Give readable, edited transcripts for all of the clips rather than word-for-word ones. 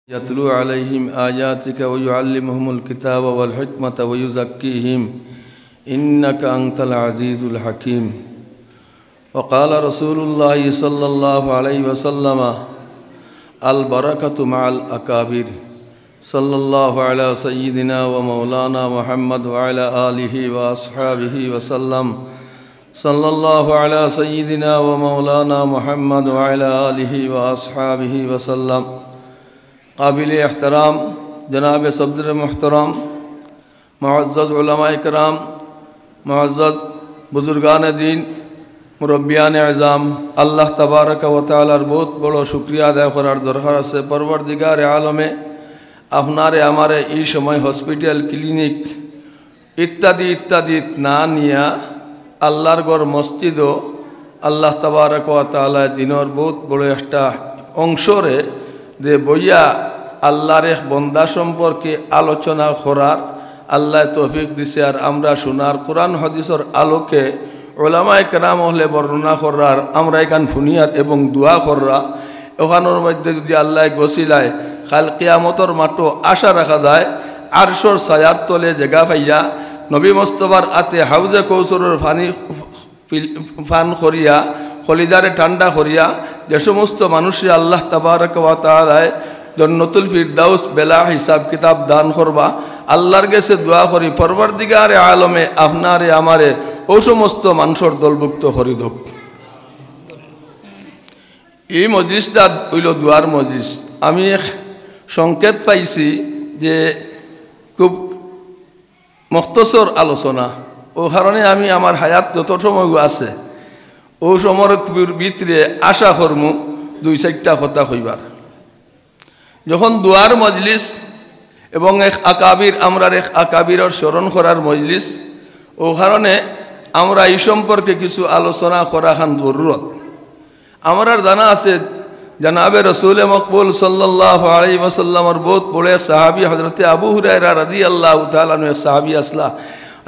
يتلو عليهم آياتك ويعلمهم الكتاب والحكمة ويزكيهم إنك أنت العزيز الحكيم. وقال رسول الله صلى الله عليه وسلم البركة مع الأكابر. صلى الله على سيدنا ومولانا محمد وعلى آله وأصحابه وسلم. صلى الله على سيدنا ومولانا محمد وعلى آله وأصحابه وسلم. काबिल एहतराम जनाब सदर मुहतरम मुअज़्ज़ज़ उलमाए किराम मुअज़्ज़ज़ बुजुर्गान दीन मुरब्बियान एज़ाम अल्लाह तबारक व तआलार बहुत बड़ो शुक्रिया आदाय करार दरकार আছে परवरदिगार आलमे आपनारे आमारे এই সময় हॉस्पिटल क्लिनिक इत्यादि इत्यादि ना निया আল্লাহর ঘর মসজিদও আল্লাহ তবারক व तआला দিনের बहुत বড় একটা অংশরে যে বইয়া আল্লাহর এক বন্দা সম্পর্কে আলোচনা করার আল্লাহ তৌফিক দিছে আর আমরা শোনার কোরআন হাদিসের আলোকে উলামায়ে কেরাম হলে বর্ণনা করার আমরা এখান শুনিয়ার এবং দোয়া করা ওখানের মধ্যে যদি আল্লাহ গসিলায় কাল কিয়ামতের মাঠও আশা রাখা যায় আরশের ছায়ার তলে জায়গা পাইয়া নবী মুস্তাফার আতে হাউজে কৌসরের ফান করিয়া খলিদারে ঠান্ডা করিয়া যে সমস্ত মানুষই আল্লাহ তাবারক ওয়া তাআলায় জান্নাতুল ফিরদাউস বেলা হিসাব কিতাব দান করবা আল্লাহর কাছে দোয়া করি পরবর্তীগারে আলমে আপনারে আমারে ও সমস্ত মানুষের দলভুক্ত করি দোক। এই মজলিসটা হইল দোয়ার মজলিস। আমি এক সংকেত পাইছি যে খুব মুখতসর আলোচনা ও কারণে আমি আমার হায়াত যত সময় আছে ও সময়ের ভিতরে আশা করমু দুই চারটা কথা কইবার। যখন দোয়ার মজলিস এবং এক আকাবির আমরা এক আকাবিরের স্মরণ করার মজলিস ও কারণে আমরা এই সম্পর্কে কিছু আলোচনা করা খান জরুরত। আমার জানা আছে জনাবে রসুল মকবুল সাল্লাল্লাহু আলাইহি ওয়াসাল্লামের বহুত বড় এক সাহাবী হযরতে আবু হুরায়রা রাদিয়াল্লাহু তাআলা আনহু এক সাহাবী আসলা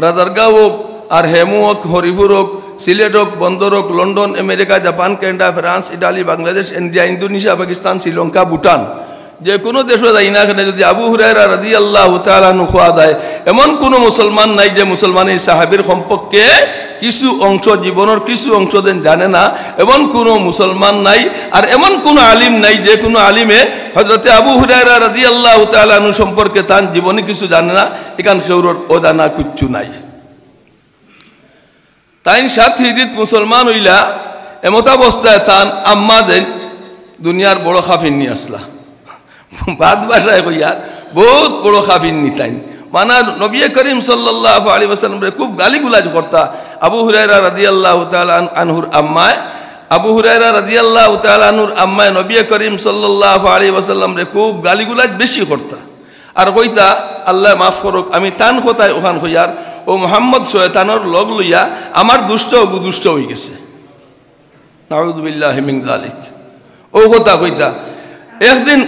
রাজারগাঁও হোক আর হেমু হোক হরিপুর হোক সিলেট হোক বন্দর হোক London America Japan Canada France Italy Bangladesh India Indonesia Pakistan Sri Lanka Bhutan যে কোনো দেশে যাই না কেন যদি আবু হুরায়রা রাদিয়াল্লাহু তাআলা আনহু খোয়া দেয় এমন কোনো মুসলমান নাই যে মুসলমানের সাহাবীর সম্পর্কে কিছু অংশ জীবনের কিছু অংশ দেন জানে না এমন কোনো মুসলমান নাই আর এমন কোনো আলিম নাই যে কোনো আলিমে হযরতে আবু হুরায়রা রাদিয়াল্লাহু তাআলা আনহু সম্পর্কে তার জীবনে কিছু জানে না এখান কেউর অজানা কিচ্ছু নাই। তাই সাত হিজরিত মুসলমান হইলা এমত অবস্থায় তান আম্মা দেন দুনিয়ার বড় খাফির নিয়ে আসলা বাদ ভাষায় কইয়া বহুত বড় খাফির নি তাই মানা নবী করিম সাল্লাল্লাহু আলাইহি ওয়াসাল্লাম খুব গালিগুলাজ করতা। আবু হুরায়রা রাদিয়াল্লাহু তাআলা আনহুর আম্মায় আবু হুরায়রা রাদিয়াল্লাহু তাআলা আনহুর আম্মায় নবী করিম সাল্লাল্লাহু আলাইহি ওয়াসাল্লাম খুব গালিগুলাজ বেশি করতা আর কইতা আল্লাহ মাফ করুক আমি তান কথায় ওখান কইয়ার ও মুহাম্মদ শয়তানের লগ লইয়া আমার দুষ্ট ও দুষ্ট হয়ে গেছে নাউযু বিল্লাহি মিন যালিক ও কথা কইতা। একদিন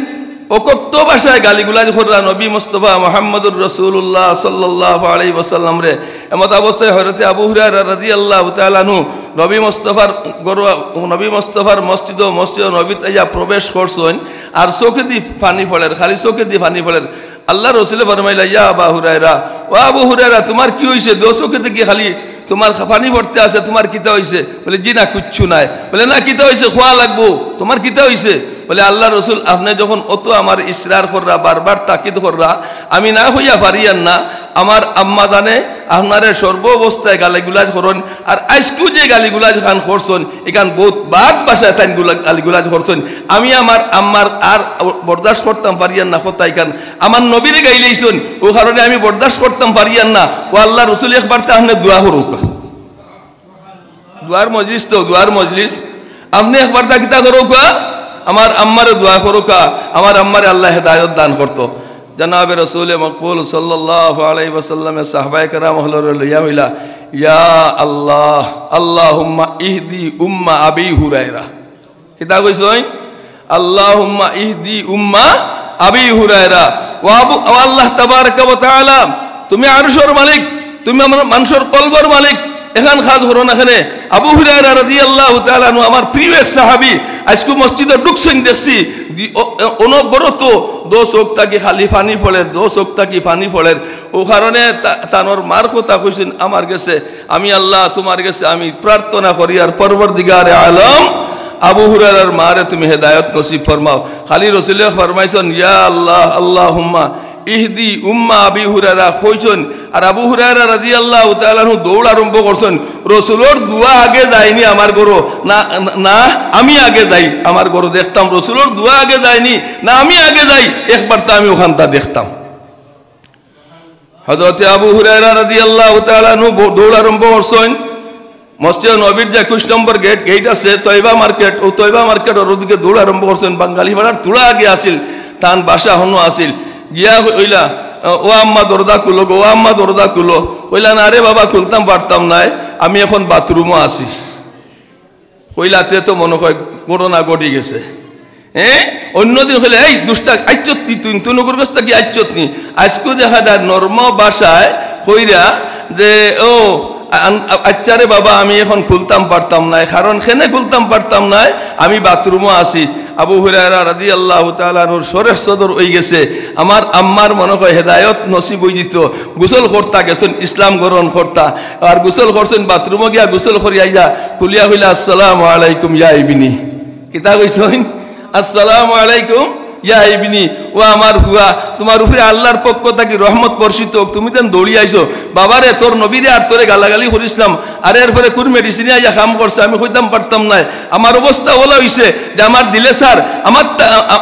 অকত্য ভাষায় গালিগুলাজ করলা নবী মুস্তাফা মুহাম্মদুর রাসূলুল্লাহ সাল্লাল্লাহু আলাইহি ওয়াসাল্লাম রে এমত অবস্থায় হযরতে আবু হুরায়রা রাদিয়াল্লাহু তাআলা আনহু নবী মুস্তাফার মসজিদ নবী তাইয়া প্রবেশ করছেন আর চোখে দি পানি পড়ে খালি চোখে দি পানি পড়ে আল্লাহ রাসূল ফরমাইলা ইয়া আবু হুরায়রা ও আবু হুরায়রা তোমার কি হইছে দো চোখে থেকে খালি তোমার পানি পড়তে আছে তোমার কিতা হইছে বলে জি না কিচ্ছু নাই বলে না কিতা হইছে খোয়া লাগবো তোমার কিতা হইছে বলে আল্লাহ রসুল আপনি যখন অত আমার ইসরার কররা বারবার তাকিদ কররা আমি না হইয়া পারিয়ান না আমার আম্মা জানে আপনারে সর্ব অবস্থায় গালিগুলাজ করুন আর আজকেও যে গালিগুলাজ খান করছেন এখান বহুত বাদ বাসায় তাই গালিগুলাজ করছেন আমি আমার আম্মার আর বরদাস্ত করতাম পারিয়ান না কোথায় এখান আমার নবীরে গাইলেইছেন ও কারণে আমি বরদাস্ত করতাম পারিয়ান না ও আল্লাহ রসুল একবার তা আপনি দোয়া করুক দোয়ার মজলিস তো দোয়ার মজলিস আপনি একবার তা কিতা করুক আমার আম্মারে দোয়া করুকা আমার আম্মারে আল্লাহ হেদায়ত দান করতো। জনাবে রসুল মকবুল সাল্লাল্লাহু আলাইহি ওয়াসাল্লামের সাহাবায়ে কেরাম হলর লইয়া হইলা ইয়া আল্লাহ আল্লাহুম্মা ইহদি উম্মা আবি হুরায়রা কিতা কইছই আল্লাহুম্মা ইহদি উম্মা আবি হুরায়রা ওয়া আল্লাহ তাবারক ওয়া তাআলা তুমি আরশের মালিক তুমি আমার মানুষের কলবের মালিক এখান খাজ হলো না এখানে আবু হুরায়রা রাদিয়াল্লাহু তাআলা আনহু আমার প্রিয় সাহাবী আজকে মসজিদে ঢুকছেন দেখছি অনবরত দো চোখ থাকি খালি পানি ফলের, দো চোখ থাকি পানি ফলের। ও কারণে তানোর মার কথা কইছেন আমার কাছে, আমি আল্লাহ তোমার কাছে আমি প্রার্থনা করি আর পরবর্তীগারে আলম আবু হুরায়রার মারে তুমি হেদায়ত নসিব ফরমাও। খালি রাসূলে ফরমাইছেন ইয়া আল্লাহ আল্লাহুম্মা ইহদি উম্মা আবি হুরায়রা কইছেন। আর আবু হুরায়রা রাদিয়াল্লাহু তাআলা আনহু দৌড় আরম্ভ করছেন, রাসূলের দোয়া আগে যায়নি আমার ঘরে, না না আমি আগে যাই আমার ঘরে দেখতাম, রাসূলের দোয়া আগে যায়নি না আমি আগে যাই, একবার তা আমি ওখানটা দেখতাম। হযরত আবু হুরায়রা রাদিয়াল্লাহু তাআলা আনহু দৌড় আরম্ভ করছেন। মসজিদ নবীর যে 21 নম্বর গেট আছে তয়বা মার্কেট, ও তয়বা মার্কেটের ওদিকে দৌড় আরম্ভ করছেন। বাঙালি ভাড়ার তুলা আগে আসিল, তান বাসা হনো আসিল। গিয়া হইলা ও আম্মা দরজা খুলো গো, ও আম্মা দরজা খুলো। কইলা না রে বাবা খুলতাম পারতাম নাই, আমি এখন বাথরুমও আছি। কইলাতে তো মনে হয় ঘটনা ঘটি গেছে। অন্যদিন হলে এই দুষ্টা আইচত নি তুই, তুই নগর গস্তা কি আইচত নি। আজকেও দেখা যায় নর্ম বাসায় কইরা যে ও আচ্ছা রে বাবা আমি এখন খুলতাম পারতাম নাই, কারণ খেনে খুলতাম পারতাম নাই, আমি বাথরুমও আছি। আবু হুরায়রা রাদিয়াল্লাহু তাআলা আনহুর শরীর সদর হয়ে গেছে। আমার আম্মার মনে হয় হেদায়ত নসিব হয়ে যেত। গোসল করতা গেছেন, ইসলাম গ্রহণ করতা, আর গোসল করছেন বাথরুমে গিয়া গোসল করিয়া ইয়া কুলিয়া হইলা আসসালামু আলাইকুম ইয়া ইবনি। কিতা কইছেন? আসসালামু আলাইকুম ইয়া ইবনি, ও আমার হুয়া তোমার উপরে আল্লাহর পক্ষ থেকে রহমত বর্ষিত, তুমি তেন দৌড়ি আইছো। বাবারে তোর নবীরে আর তোরে গালাগালি করিসলাম, আর এরপরে কোন মেডিসিনে আইয়া কাম করছে আমি কইতাম পারতাম নাই। আমার অবস্থা ওলা হইছে যে আমার দিলে স্যার আমার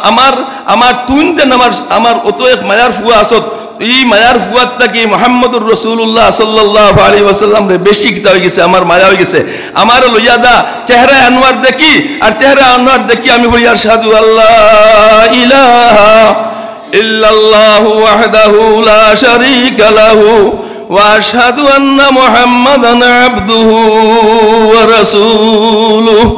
আমার আমার তুন দেন আমার অত এক মায়ার ফুয়া আসত, এই মায়ার ফুয়ার থাকি মুহাম্মদুর রাসূলুল্লাহ সাল্লাল্লাহু আলাইহি ওয়াসাল্লাম রে বেশি কিতা হয়ে গেছে, আমার মায়া হয়ে গেছে। আমার লইয়া দা চেহারা আনোয়ার দেখি, আর চেহারা আনোয়ার দেখি আমি বলি আশহাদু আল্লাহ ইলাহা ইল্লাল্লাহু ওয়াহদাহু লা শারীকা লাহু ওয়া আশহাদু আন্না মুহাম্মাদান আবদুহু ওয়া রাসূলুহু।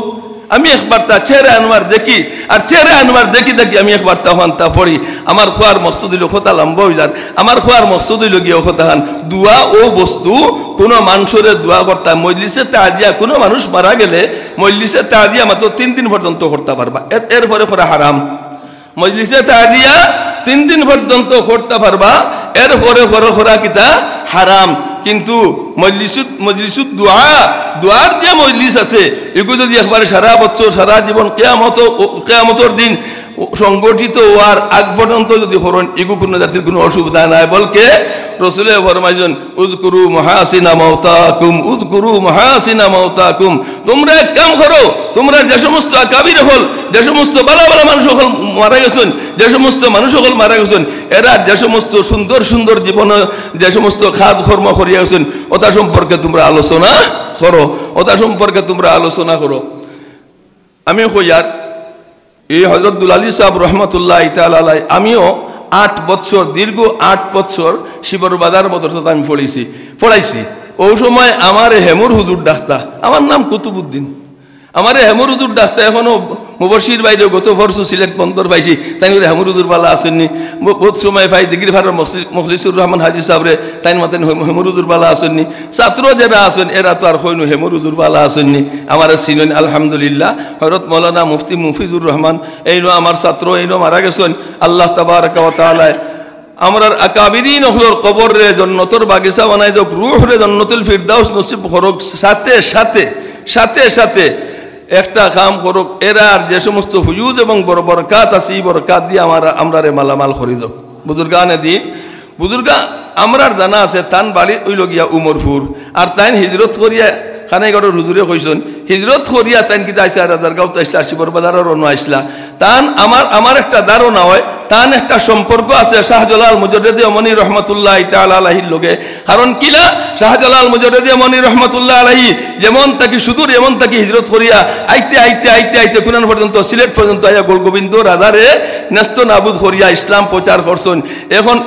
আমি একবার তা চেহারা আনোয়ার দেখি, আর চেহারা আনোয়ার দেখি দেখি আমি একবার তখন তা পড়ি। আমার খোয়ার মকসুদ হইল খোতা লম্বা হইলার, আমার খোয়ার মকসুদ হইল গিয়ে খোতাহান দোয়া ও বস্তু কোনো মানুষের দোয়া করতাম। মজলিসে তাজিয়া কোনো মানুষ মারা গেলে মজলিসে তাজিয়া মাত্র 3 দিন পর্যন্ত করতে পারবা, এরপরে করা হারাম। মজলিসে তাজিয়া 3 দিন পর্যন্ত করতে পারবা, এরপরে করা কিতা হারাম। কিন্তু মজলিসুত দোয়ার যে মজলিস আছে এগুলো যদি একবারে সারা বছর সারা জীবন কিয়ামতের দিন সংগঠিত হওয়ার আগ পর্যন্ত যদি হরণ এগু কোনো জাতির কোনো অসুবিধা নাই। বলকে রাসূলে ফরমাইছেন উযকুরু মাহাসিনা মাউতাকুম, উযকুরু মাহাসিনা মাউতাকুম। তোমরা এক কাম করো, তোমরা যে সমস্ত আকাবির হল, যে সমস্ত ভালো ভালো মানুষ হল মারা গেছেন, যে সমস্ত মানুষ হল মারা গেছেন, এরা যে সমস্ত সুন্দর সুন্দর জীবন যে সমস্ত কাজ কর্ম করিয়া গেছেন ওটা সম্পর্কে তোমরা আলোচনা করো, ওটা সম্পর্কে তোমরা আলোচনা করো। আমি কইয়ার এই হযরত দুলালী সাহেব রহমতুল্লাহ তাআলা আলাইহি, আমিও 8 বছর দীর্ঘ 8 বছর শিবর বাজার মদরসাতে আমি পড়াইছি। ওই সময় আমার হেমুর হুজুর ডাক্তার, আমার নাম কুতুবুদ্দিন, আমার হেমুর হুজুর ডাক্তার এখনো মুবশির বাইরে গত বর্ষ সিলেট বন্দর পাইছি, তাই করে হেমুর হুজুর বালা আসেননি। বহুত সময় পাই দিগির ভাড়ার মুখলিসুর রহমান হাজি সাহেবরে তাই মাতেন হেমুর হুজুর বালা আসেননি। ছাত্র যারা আসেন এরা তো আর কইনু হেমুর হুজুর বালা আসেননি, আমার চিনেন আলহামদুলিল্লাহ। হযরত মৌলানা মুফতি মুফিজুর রহমান এইনো আমার ছাত্র, এইনো মারা গেছেন। আল্লাহ তাবারাকা ওয়া তাআলা আমরার আকাবিরিন হলোর কবর রে জান্নাতের বাগিচা বানাই দোক, রূহ রে জান্নাতুল ফিরদাউস নসিব করুক। সাথে সাথে সাথে সাথে একটা কাম করুক, এরা আর যে সমস্ত হুজুজ এবং বড় বরকাত আছে এই বরকাত দিয়ে আমরা রে মালামাল করি দোক। বুজুর্গানে দিন বুজুর্গা আমরার জানা আছে তান বাড়ি ওই লগিয়া উমরপুর, আর তাইন হিজরত করিয়া খানাইগড়ের হুজুরে কইছেন হিজরত করিয়া তাইন কিতা আইসা রাজারগাঁও তো আইসলা, শিবর বাজারের অন্য আইসলা। তান আমার একটা ধারণা হয় তান একটা সম্পর্ক আছে শাহজালাল মুজাদ্দিদ মনি রহমতুল্লাহ তাআলা আলাইহির লগে। কারণ কিলা শাহজালাল মুজাদ্দিদ মনি রহমতুল্লাহ আলাইহি যেমন তাকে সুদূর এমন তাকে হিজরত করিয়া আইতে আইতে আইতে আইতে কুনান পর্যন্ত সিলেট পর্যন্ত আইয়া গোলগোবিন্দ রাজারে ন্যস্ত নাবুদ করিয়া ইসলাম প্রচার করছেন। এখন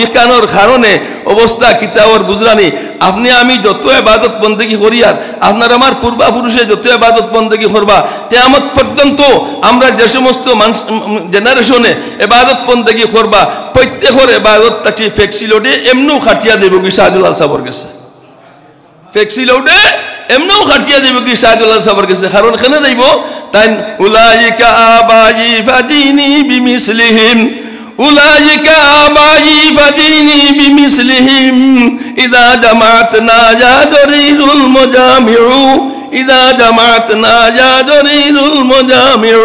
ই কানোর কারণে অবস্থা কিতাবর বুঝরানি আপনি আমি যত ইবাদত বন্দেগী করি আর আপনার আমার পূর্বাপুরুষে যত ইবাদত বন্দেগী করবা কিয়ামত পর্যন্ত আমরা যে সমস্ত জেনারেশনে ইবাদত বন্দেগী করবা প্রত্যেকের ইবাদত তাকে ফেক্সিলোডে এমনও খাটিয়া দেব কি শাহজালাল সাহেবের কাছে, ফেক্সিলোডে এমনও খাটিয়া দেব কি শাহজালাল সাহেবের কাছে। কারণ কেন যাইব তাই উলাইকা আবাই ফাদিনি বিমিসলিহিম উলাইকা আবাই ফাদিনি বিমিসলিহিম ইযা জামাতনা যা দরিরুল মুজামিউ ইযা জামাতনা যা দরিরুল মুজামিউ।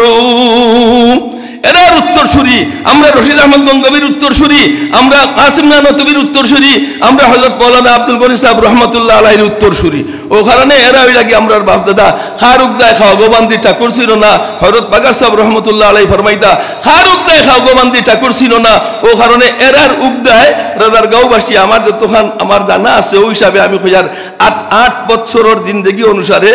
এরার উত্তরসূরি আমরা, রশিদ আহমদ গঙ্গবীর উত্তরসূরি আমরা, কাসিম নানতুবির উত্তরসূরি আমরা, হযরত মাওলানা আব্দুল গনি সাহেব রহমাতুল্লাহ আলাইহির উত্তরসূরি। ও কারণে এরা ওই লাগে আমরার বাপ দাদা খারুক দায় খাও গোবান্দি ঠাকুর ছিল না। হযরত বাগার সাহেব রহমতুল্লাহ আলাইহি ফরমাইতা খারুক দায় খাও গোবান্দি ঠাকুর ছিল না। ও কারণে এরার উগদায় রাজার গাঁওবাসী আমার যতখান আমার জানা আছে ওই হিসাবে আমি কইয়ার 8 বছরের জিন্দগি অনুসারে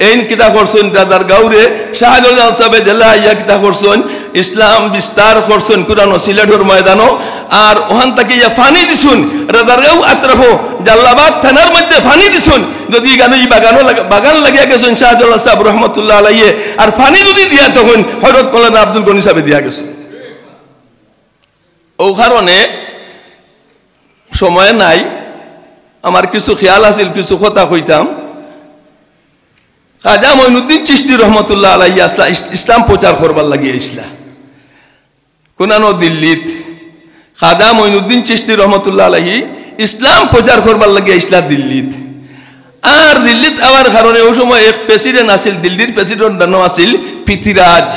এই কিতা করছেন রাজার গাঁওরে শাহজালাল সাহেব জেলা ইয়া কিতা করছেন ইসলাম বিস্তার করছেন কুরআন ও সিলেটের ময়দানো। আর ওখান থেকে ইয়া ফানি দিছুন রাজার গাঁও আত্রাফ জাল্লাবাদ থানার মধ্যে ফানি দিছুন। যদি গান এই বাগান লাগিয়া গেছেন শাহজালাল সাহেব রহমতুল্লাহ আলাইহি, আর ফানি যদি দিয়া তখন হযরত মাওলানা আব্দুল গনি সাহেব দিয়া গেছেন। ও কারণে সময় নাই, আমার কিছু খেয়াল আছিল, কিছু কথা কইতাম। খাজা মঈনুদ্দিন চিশতি রহমতুল্লাহ আলাইহি আসলা ইসলাম প্রচার করবার লাগিয়ে আসলা কোনানো দিল্লিত। খাজা মঈনুদ্দিন চিশতি রহমতুল্লাহ আলাইহি ইসলাম প্রচার করবার লাগিয়ে আসলা দিল্লিত। আর দিল্লিত আবার কারণে ওই সময় এক প্রেসিডেন্ট আছিল, দিল্লির প্রেসিডেন্ট নাম আছিল পৃথ্বীরাজ।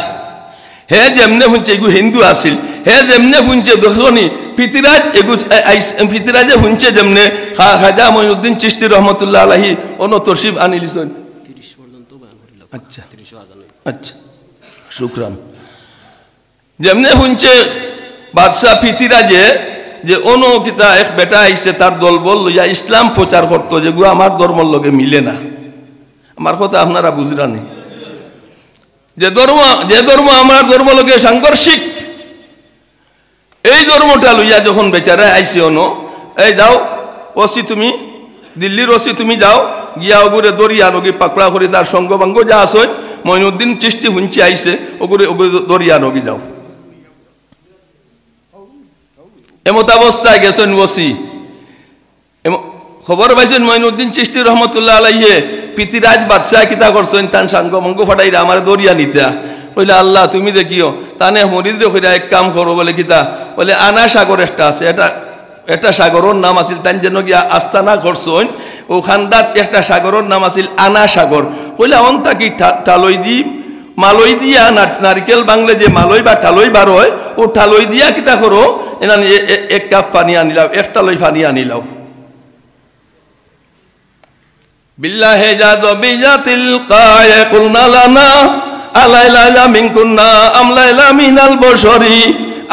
হে যেমনে শুনছে এগু হিন্দু আছিল, হে যেমনে শুনছে দশনি পৃথ্বীরাজে শুনছে যেমনে খাজা মঈনুদ্দিন চিশতি রহমতুল্লাহ আলাইহি অন্য তরশিফ আনিলিছেন। আচ্ছা আচ্ছা শুকরান। যেমনে শুনছে বাদশাহ পৃথ্বীরাজে যে অন্য কিতা এক বেটা আইছে তার দল বল লইয়া ইসলাম প্রচার করতো, যেগুলো আমার ধর্মর লগে মিলে না। আমার কথা আপনারা বুঝরানি, যে ধর্ম আমার ধর্ম লগে সাংঘর্ষিক, এই ধর্মটা লইয়া যখন বেচারা আইছে অন, এই যাও ওসি তুমি দিল্লির ওসি তুমি যাও গিয়া ওগুরে দরিয়া নগি পাকড়া করে তার সঙ্গবাঙ্গ যা আসয় মঈনুদ্দিন চিশতি হুঞ্চি আইছে ওগুরে দরিয়া নগি যাও। এমত অবস্থায় গেছেন ওসি, খবর পাইছেন মঈনুদ্দিন চিশতি রহমতুল্লাহ আলাইহি পৃথ্বীরাজ বাদশাহ কিতা করছেন তান সঙ্গবাঙ্গ ফাটাইরা আমার দরিয়া নিতা। বলে আল্লাহ তুমি দেখিও তানে মরিদরে কইরা এক কাম করো বলে কিতা, বলে আনা সাগর একটা আছে, এটা সাগরের নাম আছিল তাই যেন গিয়া আস্তানা করছেন ওখানদাত একটা সাগরের নাম আছিল আনা সাগর। কইলা অন তাকি টালই দি মালই দিয়া নারকেল বাংলে যে মালই বা টালই বার হয় ও টালই দিয়া কিতা করো এনা এক কাপ পানি আনিলাও, এক টালই পানি আনিলাও। বিল্লাহি জাদ বিজাতিল কায়ে কুলনা লানা আলাইলা মিনকুন্না আমলাইলা মিনাল বশরি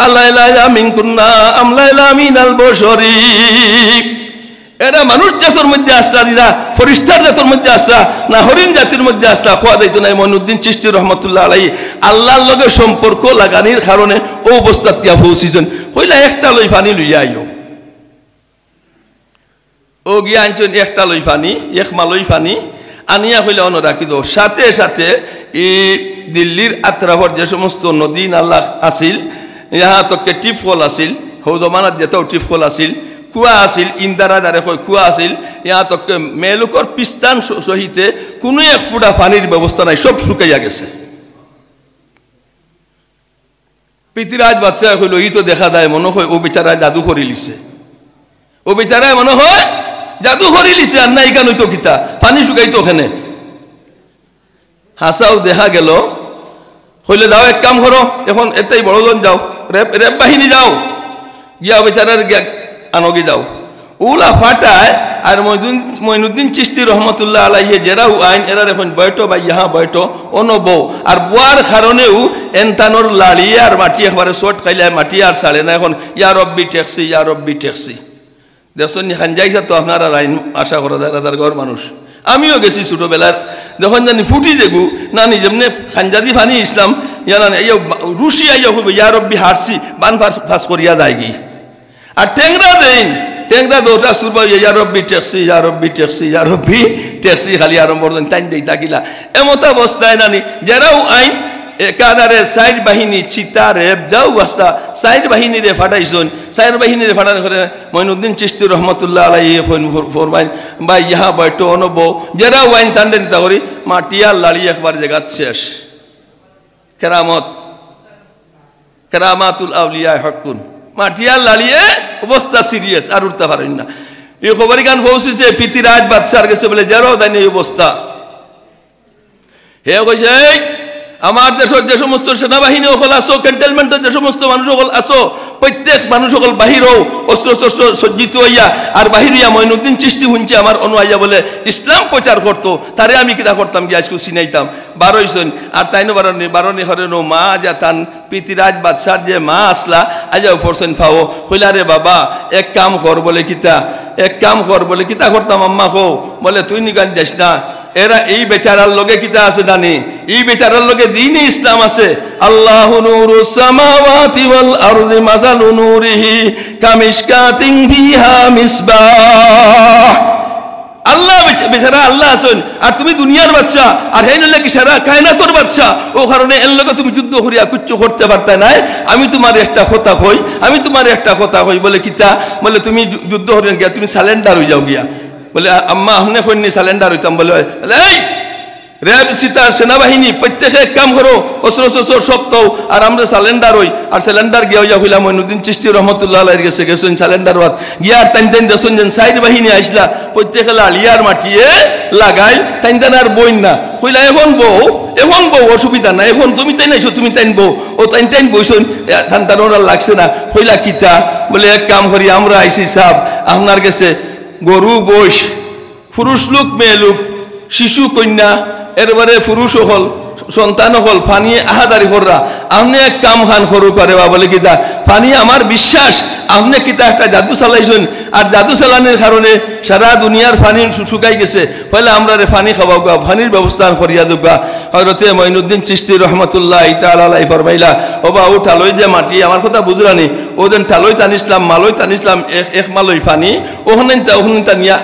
আলাইলা মিনকুন্না আমলাইলা মিনাল বশরি। এরা মানুষ জাতির মধ্যে আসলা না ফরিস্তার জাতির মধ্যে আসলা না হরিণ জাতির মধ্যে আসলা খোয়া যাইতো না। মঈনুদ্দিন চিশতি রহমতুল্লাহ আলাইহি আল্লাহর লগে সম্পর্ক লাগানির কারণে ও অবস্থাত গিয়া পৌঁছিছেন। কইলা একটা লই পানি লইয়া আইও, ও গিয়া আনছেন একটা লই পানি, এক মালই পানি আনিয়া কইলা অন রাখি দো। সাথে সাথে এই দিল্লির আত্রাফর যে সমস্ত নদী নালা আছিল, ইহা তকে টিপকল আছিল, হৌ জমানাত যেটাও টিপকল আছিল, কুয়া আছিল, ইন্দারা দ্বারে কুয়া আছিল, ইহা তকে মেলুকর পিস্তান সহিতে কোনো এক ফুটা পানির ব্যবস্থা নাই, সব শুকাইয়া গেছে। পৃথ্বীরাজ বাদশাহ কইল ই তো দেখা যায় মনে হয় ও বেচারায় জাদু করি লিছে, ও বেচারায় মনে হয় জাদু করি লিছে, আর না ইকান হইতো কিতা পানি শুকাইতো ওখানে। হাসাও দেখা গেল, কইলে যাও এক কাম করো এখন এতেই বড়জন যাও, রেপ বাহিনী যাও গিয়া বেচারার গিয়া আনগি যাও। উলা ফাটায় আর মঈনুদ্দিন চিশতি রহমতুল্লাহ আলাইহি জেরাও আইন এরা এখন বয়টো বা ইহা বয়টো অন বউ আর বুয়ার কারণেও এনতানোর লাড়ি আর মাটি একবারে শর্ট খাইলে মাটি আর ছাড়ে না। এখন ইয়া রব্বি ট্যাক্সি ইয়া রব্বি ট্যাক্সি দেখছেন খান যাইছা তো আপনারা আইন আশা করা যায় রাজার ঘর মানুষ। আমিও গেছি ছোটবেলার যখন জানি ফুটি দেখু নানি যেমনি খানজাদি ফানি ইসলাম জানান এই রুশি আইয়া হইব ইয়া রব্বি হারসি বান ফাঁস করিয়া যায় গি আর টেংরা দেন টেংরা দোটা সুরবা ইয়া রব্বি ট্যাক্সি ইয়া রব্বি ট্যাক্সি ইয়া রব্বি ট্যাক্সি খালি আরম্ভ করতেন টাইম দেই তাকিলা এমত অবস্থায় নানি যারাও আইন একাধারে সাইড বাহিনী চিতা রেপ যাও বাস্তা সাইড বাহিনী রে ফাটাইছন সাইড বাহিনী রে ফাটানো করে মঈনুদ্দিন চিশতি রহমতুল্লাহ আলাইহি ফরমাইন বা ইহা বয়টো অনব যারাও আইন তান্ডে নিতা করি মাটিয়া লাড়ি একবার জায়গা শেষ। কেরামত কেরামাতুল আউলিয়া হকুন মাটিয়া লালিয়ে অবস্থা সিরিয়াস আর উঠতে পারেন না। এই খবরই গান পৌঁছেছে পৃথিরাজ বাদশার কাছে বলে যারও তাই এই অবস্থা। হে কইছে আমার দেশের যে সমস্ত সেনাবাহিনী সকল আসো, ক্যান্টনমেন্টের যে সমস্ত মানুষ সকল আসো, প্রত্যেক মানুষ সকল বাহিরও অস্ত্র শস্ত্র সজ্জিত হইয়া আর বাহির হইয়া মঈনুদ্দিন চিশতি শুনছে আমার অনুয়াইয়া বলে ইসলাম প্রচার করতো, তারে আমি কিতা করতাম গিয়ে আজকে চিনাইতাম। বারোইছেন আর তাইনো বারণী হরেন মা যা তান পৃথিরাজ বাদশার যে মা আসলা আজাও ফরছেন ফাও কইলা রে বাবা এক কাম কর বলে কিতা, এক কাম কর বলে কিতা করতাম আম্মা কো বলে তুই নিকান যাস না, এরা এই বেচারার লগে কিতা আছে জানি, এই বেচারার লগে দ্বীনে ইসলাম আছে। আল্লাহু নূরুস সামাওয়াতি ওয়াল আরদি মাসালু নূরিহি কামিশকাতিন ফিহা মিসবাহ। আল্লাহ বেচারা আল্লাহ আছেন আর তুমি দুনিয়ার বাচ্চা আর হেন লাগি সারা কায়নাতর বাচ্চা, ও কারণে এর লগে তুমি যুদ্ধ করিয়া কিচ্ছু করতে পারতে নাই। আমি তোমার একটা কথা কই, আমি তোমার একটা কথা কই বলে কিতা, বলে তুমি যুদ্ধ করিয়া গিয়া তুমি সালেন্ডার হয়ে যাও গিয়া। বলে আম্মা আমনে কইনি সালেন্ডার হইতাম। বলে এই র্যাব সিতার সেনাবাহিনী প্রত্যেকে এক কাম করো, অস্ত্র শস্ত্র সব তো আর আমরা সালেন্ডার হই। আর সিলিন্ডার গিয়া হইয়া হইলাম মঈনুদ্দিন চিশতি রহমতুল্লাহ আলাইহির কাছে গেছেন সালেন্ডার হওয়ার গিয়া আর তাইন তাইন দেছেন যেন সাইড বাহিনী আইসলা প্রত্যেকে আলিয়ার মাটিয়ে লাগাই তাইন তাইন আর বইন না কইলা এখন বউ অসুবিধা না, এখন তুমি তাই নাইছো তুমি তাইন বউ ও তাইন তাইন বইছেন ধান তার ওরা লাগছে না। কইলা কিতা, বলে এক কাম করি আমরা আইসি সাহেব আপনার কাছে গরু বৈশ পুরুষ লোক মেয়ে লোক শিশু কন্যা এরবারে পুরুষ হল সন্তান হল ফানি আহাদারি কররা আপনি এক কাম খান সরু করে বা বলে কিতা ফানি আমার বিশ্বাস আপনি কিতা একটা জাদু চালাইছেন আর জাদু চালানোর কারণে সারা দুনিয়ার ফানি শুকাই গেছে, ফলে আমরা রে ফানি খাওয়াও গা ফানির ব্যবস্থা করিয়া দুগা। হযরতে মঈনুদ্দিন চিশতি রহমতুল্লাহ তাআলা আলাইহি ফরমাইলা ও বা ও ঠালই যে মাটি আমার কথা বুঝরানি ওদেন ঠালই টানিসলাম মালই টানিসলাম এক মালই ফানি ওখানে নিয়া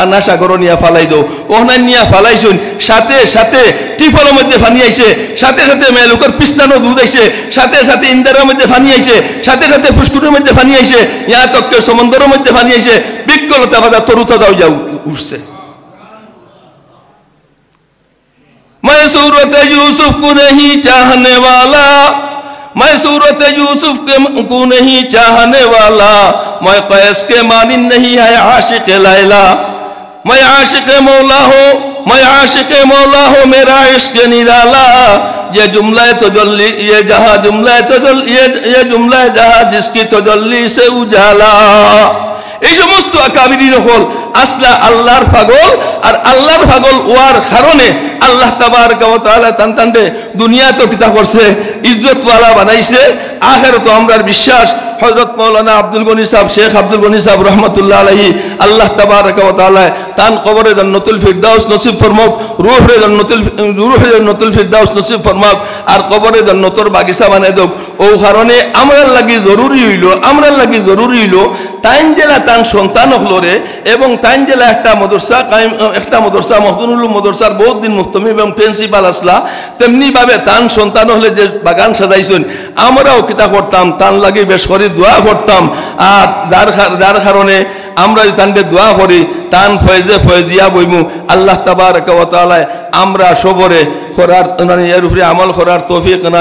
আনা সাগর নিয়া ফালাই দো ওখানে নিয়া ফালাইছুন সাথে সাথে টিফলের মধ্যে ফানি আইছে, সাথে সাথে মেলুকের পিস্তানো দুধ আইছে, সাথে সাথে ইন্দারের মধ্যে ফানি আইছে, সাথে সাথে ফুসকুটের মধ্যে ফানি আইছে, ইয়া তক্কের সমুদ্রের মধ্যে ফানি আইছে, বিকলতা বাজা তরুতা দাও যাও উঠছে। मैं सूरत यूसुफ को नहीं चाहने वाला, मैं सूरत यूसुफ को नहीं चाहने वाला, मैं कैस के मानिन नहीं है आशिक लैला, मैं आशिक मौला हो, मैं आशिक मौला हो, मेरा इश्क निराला, ये जुमला तजल्ली ये जहां जुमला तजल्ली ये जुमला जहां जिसकी तजल्ली से उजाला। এই সমস্ত আকাবিরিন হল আসলা আল্লাহর পাগল আর আল্লাহর পাগল ওয়ার কারণে আল্লাহ তাবারক ওয়া তাআলা তানতানবে দুনিয়া তো কিতা করছে ইজ্জতওয়ালা বানাইছে, আখিরাতে আমরার বিশ্বাস হযরত মাওলানা আব্দুল গনি সাহেব শেখ আব্দুল গনি সাহেব রহমাতুল্লাহ আলাইহি আল্লাহ তাবারক ওয়া তাআলা তান কবরে জান্নাতুল ফিরদাউস নসিব ফরমাক, রূহে জান্নাতুল ফিরদাউস নসিব ফরমাক আর কবরে জান্নাতুর বাগিচা বানাই দাও। ও কারণে আমরার লাগি জরুরি হইল তাইন জেলা তান সন্তান হলরে এবং তাইন জেলা একটা মদরসা মখদুনুল মাদ্রাসার বহুত দিন মুহতমি এবং প্রিন্সিপাল আসলা, তেমনি ভাবে তান সন্তান হলে যে বাগান সাজাইছেন আমরাও কিতা করতাম তান লাগি বেশ করে দোয়া করতাম। আর যার কারণে আমরা তানকে দোয়া করি তান ফয়েজিয়া বইমু আল্লাহ তাবারক ওয়া তাআলা আমরা সবরে করার এর উপরে আমল করার তৌফিক না